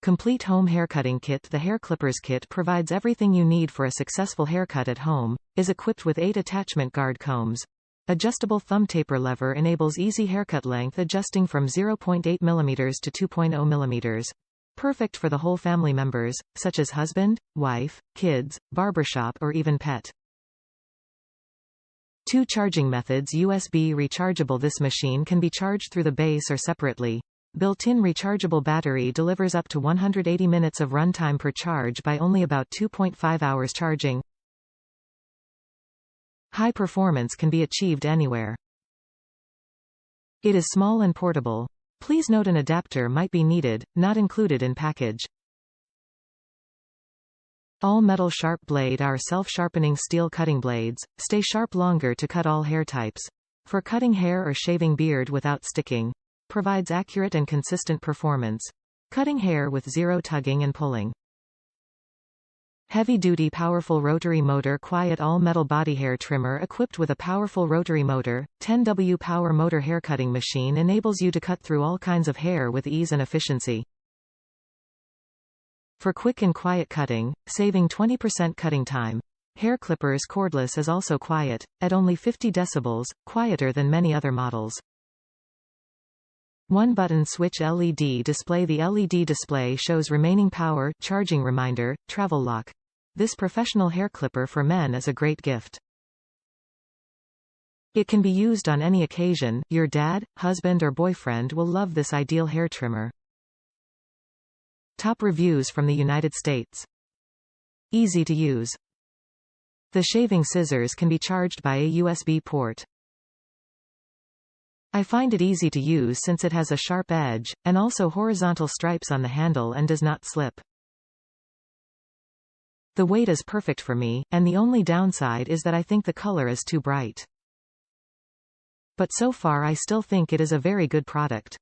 Complete home haircutting kit. The hair clippers kit provides everything you need for a successful haircut at home, is equipped with 8 attachment guard combs. Adjustable thumb taper lever enables easy haircut length adjusting from 0.8 mm to 2.0 mm. Perfect for the whole family members, such as husband, wife, kids, barbershop or even pet. 2 charging methods. USB rechargeable. This machine can be charged through the base or separately. Built-in rechargeable battery delivers up to 180 minutes of runtime per charge by only about 2.5 hours charging. High performance can be achieved anywhere. It is small and portable. Please note an adapter might be needed, not included in package. All metal sharp blade. Our self-sharpening steel cutting blades stay sharp longer to cut all hair types. For cutting hair or shaving beard without sticking. Provides accurate and consistent performance. Cutting hair with zero tugging and pulling. Heavy-duty powerful rotary motor. Quiet all-metal body hair trimmer equipped with a powerful rotary motor. 10W power motor haircutting machine enables you to cut through all kinds of hair with ease and efficiency. For quick and quiet cutting, saving 20% cutting time. Hair clippers. Cordless is also quiet, at only 50 decibels, quieter than many other models. 1-button switch LED display. The LED display shows remaining power, charging reminder, travel lock. This professional hair clipper for men is a great gift. It can be used on any occasion. Your dad, husband or boyfriend will love this ideal hair trimmer. Top reviews from the United States. Easy to use. The shaving scissors can be charged by a USB port. I find it easy to use since it has a sharp edge, and also horizontal stripes on the handle and does not slip. The weight is perfect for me, and the only downside is that I think the color is too bright. But so far I still think it is a very good product.